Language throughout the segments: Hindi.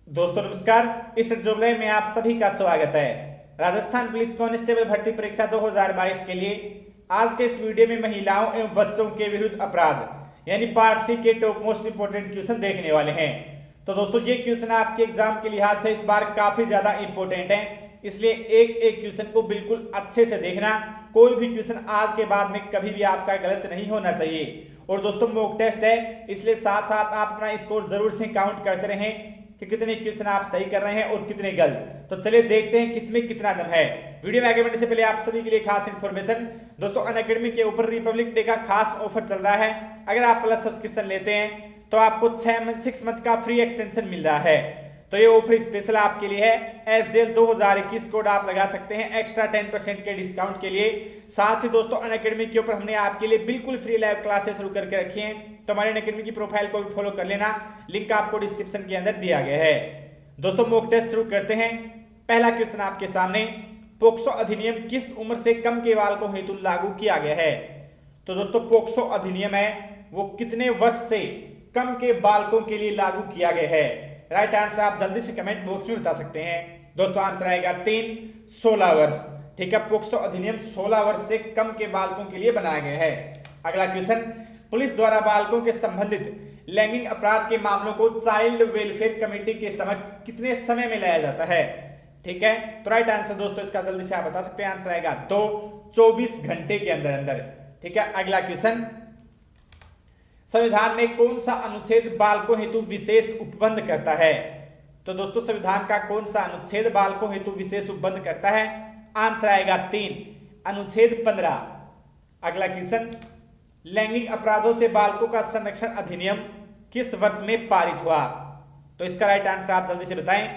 दोस्तों नमस्कार। इस ट्यूटोरियल में आप सभी का स्वागत है। राजस्थान पुलिस कांस्टेबल भर्ती परीक्षा 2022 के लिए आज के इस वीडियो में महिलाओं एवं बच्चों के विरुद्ध अपराध यानी पार्ट सी के टॉप मोस्ट इंपोर्टेंट क्वेश्चन देखने वाले हैं। तो दोस्तों ये क्वेश्चन आपके एग्जाम के लिहाज से इस बार काफी ज्यादा इंपॉर्टेंट है, इसलिए एक एक क्वेश्चन को बिल्कुल अच्छे से देखना। कोई भी क्वेश्चन आज के बाद में कभी भी आपका गलत नहीं होना चाहिए। और दोस्तों मॉक टेस्ट है, इसलिए साथ साथ आप अपना स्कोर जरूर से काउंट करते रहें कि कितने क्वेश्चन आप सही कर रहे हैं और कितने गलत। तो चलिए देखते हैं किसमें कितना दम है। वीडियो में आगे बढ़ने से पहले आप सभी के लिए खास इन्फॉर्मेशन, दोस्तों अनअकैडमी के ऊपर रिपब्लिक डे का खास ऑफर चल रहा है। अगर आप प्लस सब्सक्रिप्शन लेते हैं तो आपको 6 मंथ का फ्री एक्सटेंशन मिल रहा है। तो ये ऑफर स्पेशल आपके लिए है। SJL 2021 कोड आप लगा सकते हैं एक्स्ट्रा 10% के डिस्काउंट के लिए। साथ ही दोस्तों अनअकैडमी के ऊपर हमने आपके लिए बिल्कुल फ्री लाइव क्लासेस शुरू करके रखी हैं, तो हमारे अनअकैडमी की प्रोफाइल को भी फॉलो कर लेना, लिंक आपको डिस्क्रिप्शन के अंदर दिया गया है। दोस्तों मॉक टेस्ट शुरू करते हैं। पहला क्वेश्चन आपके सामने, पोक्सो अधिनियम किस उम्र से कम के बालकों हेतु लागू किया गया है? तो दोस्तों पोक्सो अधिनियम है वो कितने वर्ष से कम के बालकों के लिए लागू किया गया है? राइट आंसर आप जल्दी से कमेंट बॉक्स में बता सकते हैं। दोस्तों आंसर आएगा 16 वर्ष। ठीक है, पोक्सो अधिनियम 16 वर्ष से कम के बालकों के लिए बनाया गया है। अगला क्वेश्चन, पुलिस द्वारा बालकों के संबंधित लैंगिक अपराध के मामलों को चाइल्ड वेलफेयर कमेटी के समक्ष कितने समय में लाया जाता है? ठीक है, तो राइट आंसर दोस्तों इसका जल्दी से आप बता सकते हैं। आंसर आएगा 24 घंटे के अंदर अंदर। ठीक है, अगला क्वेश्चन, संविधान में कौन सा अनुच्छेद बालकों हेतु विशेष उपबंध करता है? तो दोस्तों संविधान का कौन सा अनुच्छेद बालकों हेतु विशेष उपबंध करता है? आंसर आएगा 3, अनुच्छेद 15। अगला क्वेश्चन, लैंगिक अपराधों से बालकों का संरक्षण अधिनियम किस वर्ष में पारित हुआ? तो इसका राइट आंसर आप जल्दी से बताएं।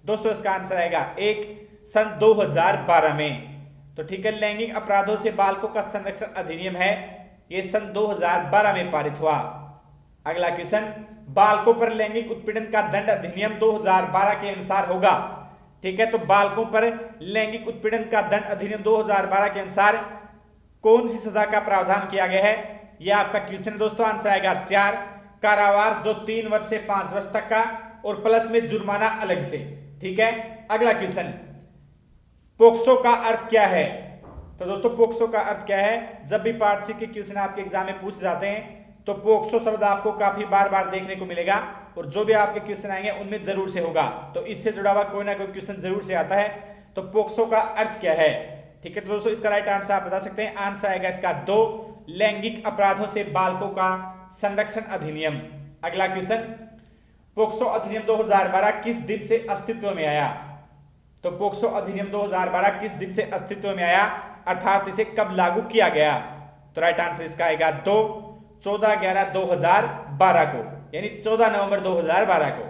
दोस्तों इसका आंसर आएगा 1, सन 2012 में। तो ठीक है, लैंगिक अपराधों से बालकों का संरक्षण अधिनियम है ये सन 2012 में पारित हुआ। अगला क्वेश्चन, बालकों पर लैंगिक उत्पीड़न का दंड अधिनियम 2012 के अनुसार होगा। ठीक है, तो बालकों पर लैंगिक उत्पीड़न का दंड अधिनियम 2012 के अनुसार कौन सी सजा का प्रावधान किया गया है? यह आपका क्वेश्चन है दोस्तों। आंसर आएगा 4, कारावास जो 3 वर्ष से 5 वर्ष तक का, और प्लस में जुर्माना अलग से। ठीक है, अगला क्वेश्चन, पोक्सो का अर्थ क्या है? तो दोस्तों पोक्सो का अर्थ क्या है? जब भी पार्ट सी के क्वेश्चन आपके एग्जाम में पूछे जाते हैं तो पोक्सो शब्द आपको काफी बार बार देखने को मिलेगा, और जो भी आपके क्वेश्चन आएंगे उनमें जरूर से होगा। तो इससे जुड़ा हुआ कोई ना कोई क्वेश्चन जरूर से आता है। तो पोक्सो का अर्थ क्या है? ठीक है, तो दोस्तों इसका राइट आंसर आप बता सकते हैं। आंसर आएगा इसका 2, लैंगिक अपराधों से बालकों का संरक्षण अधिनियम। अगला क्वेश्चन, पोक्सो अधिनियम 2012 किस दिन से अस्तित्व में आया? तो पोक्सो अधिनियम 2012 किस दिन से अस्तित्व में आया, अर्थात इसे कब लागू किया गया? तो राइट आंसर इसका आएगा 2, 14/11/2012 को, यानी 14 नवंबर 2012 को।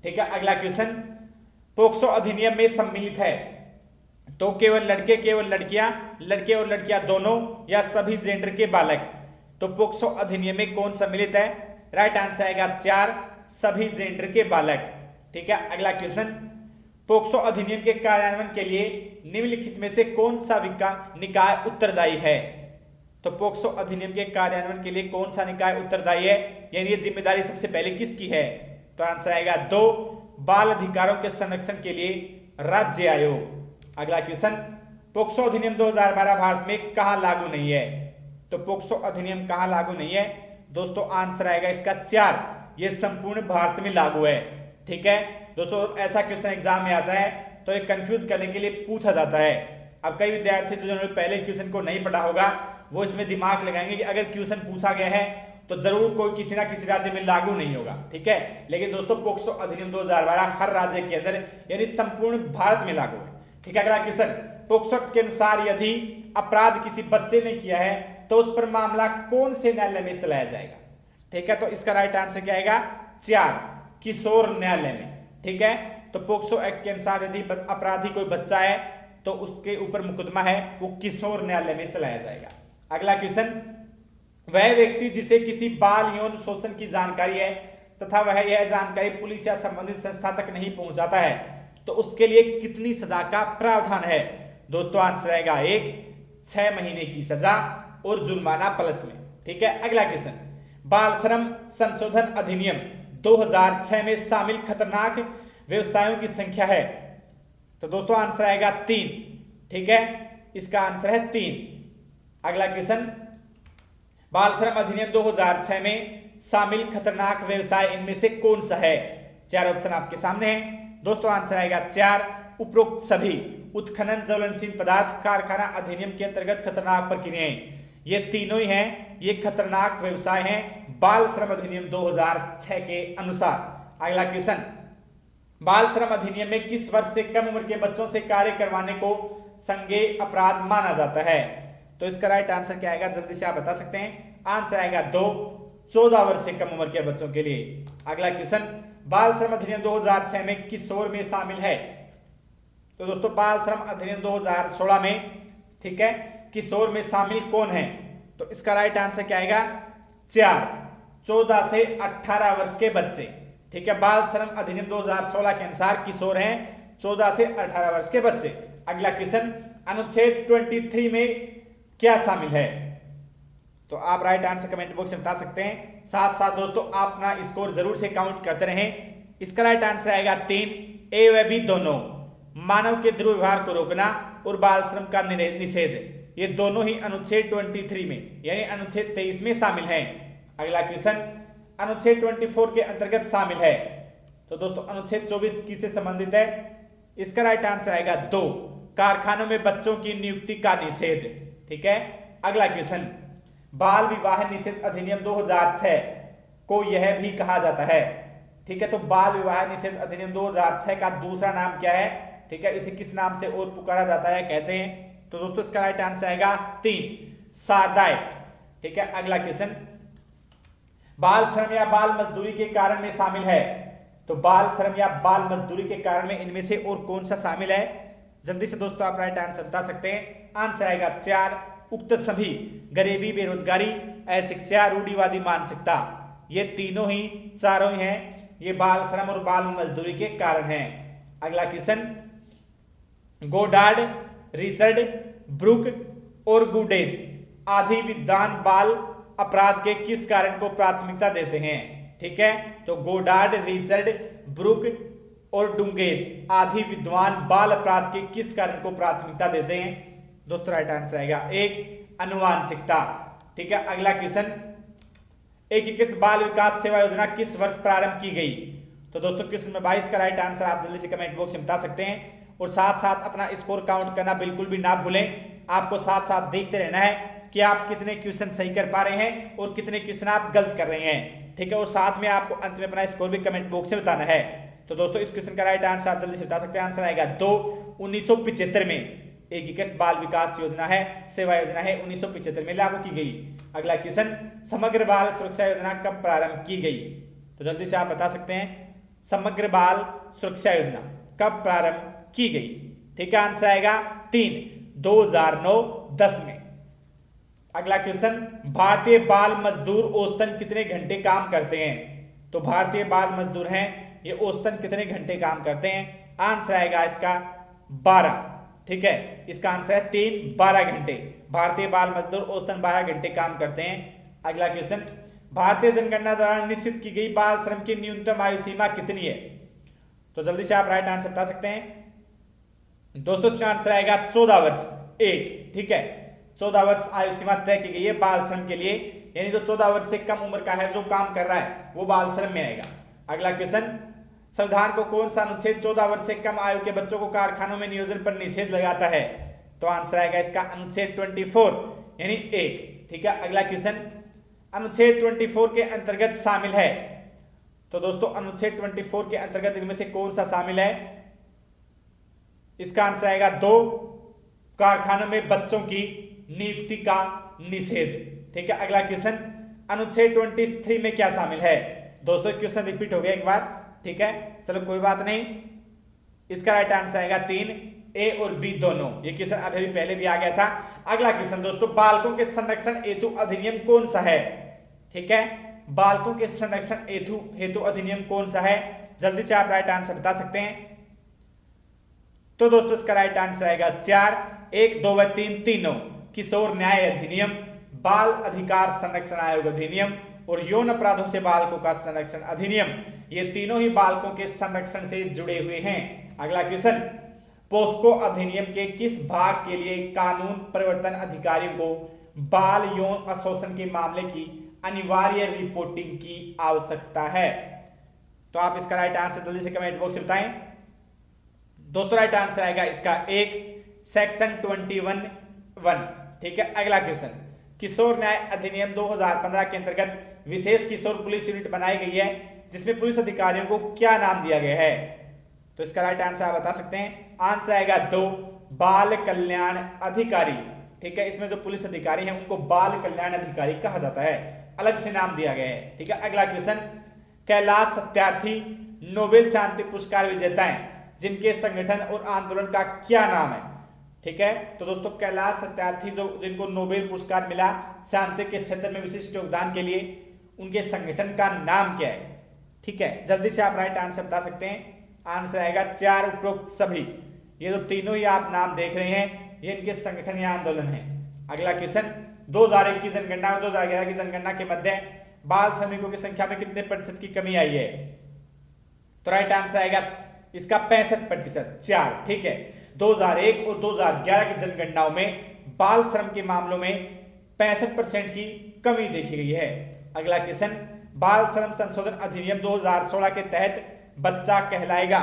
ठीक है, अगला क्वेश्चन, पोक्सो अधिनियम में सम्मिलित है तो केवल लड़के, केवल लड़कियां, लड़के और लड़कियां दोनों, या सभी जेंडर के बालक? तो पोक्सो अधिनियम में कौन सम्मिलित है? राइट आंसर आएगा 4, सभी जेंडर के बालक। ठीक है, अगला क्वेश्चन, पोक्सो अधिनियम के कार्यान्वयन के लिए निम्नलिखित में से कौन सा निकाय उत्तरदायी है? तो पोक्सो अधिनियम के कार्यान्वयन के लिए कौन सा निकाय उत्तरदायी है, यानी ये जिम्मेदारी सबसे पहले किसकी है? तो आंसर आएगा 2, बाल अधिकारों के संरक्षण के लिए राज्य आयोग। अगला क्वेश्चन, पोक्सो अधिनियम 2012 भारत में कहां लागू नहीं है? तो पोक्सो अधिनियम कहां लागू नहीं है? दोस्तों आंसर आएगा इसका 4, ये संपूर्ण भारत में लागू है। ठीक है दोस्तों, ऐसा क्वेश्चन एग्जाम में आता है तो ये कंफ्यूज करने के लिए पूछा जाता है। अब कई विद्यार्थी जिन्होंने पहले क्वेश्चन को नहीं पढ़ा होगा वो इसमें दिमाग लगाएंगे कि अगर क्वेश्चन पूछा गया है तो जरूर कोई किसी ना किसी राज्य में लागू नहीं होगा। ठीक है, लेकिन दोस्तों पोक्सो अधिनियम 2012 हर राज्य के अंदर यानी संपूर्ण भारत में लागू है। ठीक है, अगला क्वेश्चन, पोक्सो के अनुसार यदि अपराध किसी बच्चे ने किया है तो उस पर मामला कौन से न्यायालय में चलाया जाएगा? ठीक है, तो इसका राइट आंसर क्या आएगा? 4, किशोर न्यायालय में। ठीक है, तो पोक्सो एक्ट के अनुसार यदि अपराधी कोई बच्चा है तो उसके ऊपर मुकदमा है वो किशोर न्यायालय में चलाया जाएगा। अगला क्वेश्चन, वह व्यक्ति जिसे किसी बाल यौन शोषण की जानकारी है तथा वह यह जानकारी पुलिस या संबंधित संस्था तक नहीं पहुंचाता है तो उसके लिए कितनी सजा का प्रावधान है? दोस्तों आंसर आएगा 1, 6 महीने की सजा और जुर्माना प्लस में। ठीक है, अगला क्वेश्चन, बाल श्रम संशोधन अधिनियम 2006 में शामिल खतरनाक व्यवसायों की संख्या है? तो दोस्तों आंसर आएगा 3। ठीक है, इसका आंसर है 3। अगला क्वेश्चन, बाल श्रम अधिनियम 2006 में शामिल खतरनाक व्यवसाय इनमें से कौन सा है? 4 ऑप्शन आपके सामने हैं दोस्तों। आंसर आएगा 4, उपरोक्त सभी उत्खनन, ज्वलनशील पदार्थ, कारखाना अधिनियम के अंतर्गत खतरनाक प्रक्रियाएं, ये तीनों ही हैं, ये खतरनाक व्यवसाय हैं बाल श्रम अधिनियम 2006 के अनुसार। अगला क्वेश्चन, बाल श्रम अधिनियम में किस वर्ष से कम उम्र के बच्चों से कार्य करवाने को संज्ञेय अपराध माना जाता है? तो इसका राइट आंसर क्या आएगा, जल्दी से आप बता सकते हैं। आंसर आएगा 2, 14 वर्ष से कम उम्र के बच्चों के लिए। अगला क्वेश्चन, बाल श्रम अधिनियम 2006 में किशोर में शामिल है? तो दोस्तों बाल श्रम अधिनियम 2016 में, ठीक है, किशोर में शामिल कौन है? तो इसका राइट आंसर क्या आएगा, 4, 14 से 18 वर्ष के बच्चे। ठीक है, बाल श्रम अधिनियम 2016 के अनुसार किशोर हैं 14 से 18 वर्ष के बच्चे। अगला क्वेश्चन, अनुच्छेद 23 में क्या शामिल है? तो आप राइट आंसर कमेंट बॉक्स में बता सकते हैं। साथ साथ दोस्तों आप अपना स्कोर जरूर से काउंट करते रहें। इसका राइट आंसर आएगा 3, ए व बी दोनों, मानव के दुर्व्यवहार को रोकना और बाल श्रम का निषेध, ये दोनों ही अनुच्छेद 23 में यानी अनुच्छेद 23 में शामिल हैं। अगला क्वेश्चन, अनुच्छेद 24 के अंतर्गत शामिल है? तो दोस्तों अनुच्छेद 24 किससे संबंधित है? इसका राइट आंसर आएगा 2, कारखानों में बच्चों की नियुक्ति का निषेध। ठीक है, अगला क्वेश्चन, बाल विवाह निषेध अधिनियम 2006 को यह भी कहा जाता है? ठीक है, तो बाल विवाह निषेध अधिनियम 2006 का दूसरा नाम क्या है? ठीक है, इसे किस नाम से और पुकारा जाता है, कहते हैं? तो दोस्तों इसका राइट आंसर आएगा 3, शारदा एक्ट। ठीक है, अगला क्वेश्चन, बाल श्रम या बाल मजदूरी के कारण में शामिल है? तो बाल श्रम या बाल मजदूरी के कारण में इनमें से और कौन सा शामिल है? जल्दी से दोस्तों आप राइट आंसर बता सकते हैं। आंसर आएगा 4, उक्त सभी गरीबी, बेरोजगारी, अशिक्षा, रूढ़िवादी मानसिकता, ये तीनों ही, चारों ही हैं, ये बाल श्रम और बाल मजदूरी के कारण हैं। अगला क्वेश्चन, गोडार्ड, रिचर्ड, ब्रुक और गुडेज आदि विद्वान बाल अपराध के किस कारण को प्राथमिकता देते हैं? ठीक है, तो गोडार्ड, रिचर्ड, ब्रुक और डुंगेज आदि विद्वान बाल अपराध के किस कारण को प्राथमिकता देते हैं? दोस्तों राइट आंसर आएगा 1, अनुवांशिकता। ठीक है, अगला क्वेश्चन, एकीकृत बाल विकास सेवा योजना किस वर्ष प्रारंभ की गई? तो दोस्तों क्वेश्चन में 22 का राइट आंसर आप जल्दी से कमेंट बॉक्स में बता सकते हैं। और साथ साथ अपना स्कोर काउंट करना बिल्कुल भी ना भूलें। आपको साथ साथ देखते रहना है कि आप कितने क्वेश्चन सही कर पा रहे हैं और कितने क्वेश्चन आप गलत कर रहे हैं। ठीक है, और साथ में आपको अंत में अपना स्कोर भी कमेंट बॉक्स में बताना है। तो दोस्तों इस क्वेश्चन का राइट आंसर आप जल्दी से बता सकते हैं। आंसर आएगा 2, 1975 में एकीकृत बाल विकास योजना है, सेवा योजना है, 1975 में लागू की गई। अगला क्वेश्चन, समग्र बाल सुरक्षा योजना कब प्रारंभ की गई? तो जल्दी से आप बता सकते हैं, समग्र बाल सुरक्षा योजना कब प्रारंभ की गई? ठीक है, आंसर आएगा 3, 2009-10 में। अगला क्वेश्चन, भारतीय बाल मजदूर औसतन कितने घंटे काम करते हैं? तो भारतीय बाल मजदूर हैं, ये औसतन कितने घंटे काम करते हैं? आंसर आएगा इसका 12। ठीक है, इसका आंसर है 3, 12 घंटे। भारतीय बाल मजदूर औसतन 12 घंटे काम करते हैं। अगला क्वेश्चन, भारतीय जनगणना द्वारा निश्चित की गई बाल श्रम की न्यूनतम आयु सीमा कितनी है? तो जल्दी से आप राइट आंसर बता सकते हैं। दोस्तों इसका आंसर आएगा 14 वर्ष 1। ठीक है, 14 वर्ष आयु सीमा तय की गई है बाल श्रम के लिए, यानी जो 14 वर्ष से कम उम्र का है जो काम कर रहा है वो बाल श्रम में आएगा। अगला क्वेश्चन, संविधान को कौन सा अनुच्छेद 14 वर्ष से कम आयु के बच्चों को कारखानों में नियोजन पर निषेध लगाता है? तो आंसर आएगा इसका अनुच्छेद 24 यानी 1। ठीक है, अगला क्वेश्चन, अनुच्छेद 24 के अंतर्गत शामिल है? तो दोस्तों अनुच्छेद 24 के अंतर्गत इनमें से कौन सा शामिल है? इसका आंसर आएगा 2, कारखानों में बच्चों की नियुक्ति का निषेध। ठीक है, अगला क्वेश्चन, अनुच्छेद 23 में क्या शामिल है? दोस्तों क्वेश्चन रिपीट हो गया एक बार। ठीक है, चलो कोई बात नहीं, इसका राइट आंसर आएगा 3, ए और बी दोनों। ये क्वेश्चन अभी पहले भी आ गया था। अगला क्वेश्चन दोस्तों, बालकों के संरक्षण हेतु अधिनियम कौन सा है? ठीक है, बालकों के संरक्षण हेतु अधिनियम कौन सा है? जल्दी से आप राइट आंसर बता सकते हैं। तो दोस्तों इसका राइट आंसर आएगा 4, 1, 2 व 3 तीनों, किशोर न्याय अधिनियम, बाल अधिकार संरक्षण आयोग अधिनियम और यौन अपराधों से बालकों का संरक्षण अधिनियम, ये तीनों ही बालकों के संरक्षण से जुड़े हुए हैं। अगला क्वेश्चन, पोस्को अधिनियम के किस भाग के लिए कानून प्रवर्तन अधिकारियों को बाल यौन शोषण के मामले की अनिवार्य रिपोर्टिंग की आवश्यकता है? तो आप इसका राइट आंसर जल्दी से कमेंट बॉक्स में बताएं। दोस्तों राइट आंसर आएगा इसका एक, सेक्शन 21(1). ठीक है। अगला क्वेश्चन, किशोर न्याय अधिनियम 2015 के अंतर्गत विशेष किशोर पुलिस यूनिट बनाई गई है जिसमें पुलिस अधिकारियों को क्या नाम दिया गया है? तो इसका राइट आंसर आप बता सकते हैं। आंसर आएगा 2, बाल कल्याण अधिकारी। ठीक है, इसमें जो पुलिस अधिकारी हैं उनको बाल कल्याण अधिकारी कहा जाता है, अलग से नाम दिया गया है। ठीक है। अगला क्वेश्चन, कैलाश सत्यार्थी नोबेल शांति पुरस्कार विजेता हैं जिनके संगठन और आंदोलन का क्या नाम है? ठीक है, तो दोस्तों कैलाश सत्यार्थी जो जिनको नोबेल पुरस्कार मिला शांति के क्षेत्र में विशिष्ट योगदान के लिए, उनके संगठन का नाम क्या है? ठीक है, जल्दी से आप राइट आंसर बता सकते हैं। आंसर आएगा 4 उपरोक्त सभी। ये जो तीनों ही आप नाम देख रहे हैं ये इनके संगठन या आंदोलन है। अगला क्वेश्चन, 2001 की जनगणना और 2011 की जनगणना के मध्य बाल श्रमिकों की संख्या में कितने प्रतिशत की कमी आई है? तो राइट आंसर आएगा इसका 65%, 4। ठीक है, 2001 और 2011 की जनगणनाओं में बाल श्रम के मामलों में 65% की कमी देखी गई है। अगला क्वेश्चन, बाल श्रम संशोधन अधिनियम 2016 के तहत बच्चा कहलाएगा।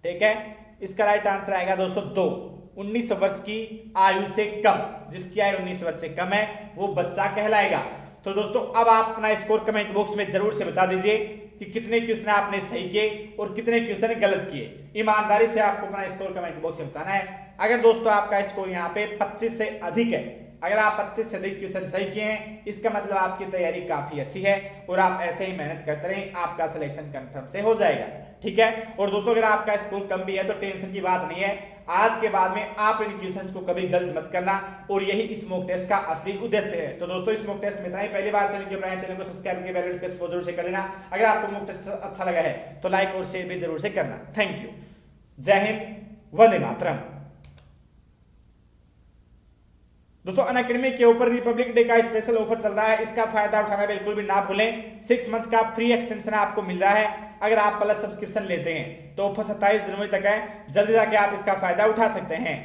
ठीक है, इसका राइट आंसर आएगा दोस्तों 2, 19 वर्ष की आयु से कम, जिसकी आयु 19 वर्ष से कम है वो बच्चा कहलाएगा। तो दोस्तों अब आप अपना स्कोर कमेंट बॉक्स में जरूर से बता दीजिए कि कितने क्वेश्चन आपने सही किए और कितने क्वेश्चन गलत किए। ईमानदारी से आपको अपना स्कोर कमेंट बॉक्स में बताना है। अगर दोस्तों आपका स्कोर यहाँ पे 25 से अधिक है, अगर आप 25 से अधिक क्वेश्चन सही किए हैं, इसका मतलब आपकी तैयारी काफी अच्छी है और आप ऐसे ही मेहनत करते रहें, आपका सिलेक्शन कंफर्म से हो जाएगा। ठीक है। और दोस्तों अगर आपका स्कोर कम भी है तो टेंशन की बात नहीं है, आज के बाद में आप इन क्वेश्चंस को कभी गलत मत करना और यही इस मॉक टेस्ट का असली उद्देश्य है। तो दोस्तों इस मॉक टेस्ट में इतना ही। पहली बार चैनल को सब्सक्राइब करके बेल नोटिफिकेशन को जरूर से कर देना। अगर आपको मॉक टेस्ट अच्छा लगा है तो लाइक और शेयर भी जरूर से करना। Thank you. जय हिंद, वंदे मातरम। दोस्तों अनअकैडमी के ऊपर रिपब्लिक डे का स्पेशल ऑफर चल रहा है, इसका फायदा उठाना बिल्कुल भी ना भूलें। 6 मंथ का फ्री एक्सटेंशन आपको मिल रहा है अगर आप प्लस सब्सक्रिप्शन लेते हैं। तो ऑफर 27 जनवरी तक है, जल्दी जाके आप इसका फायदा उठा सकते हैं।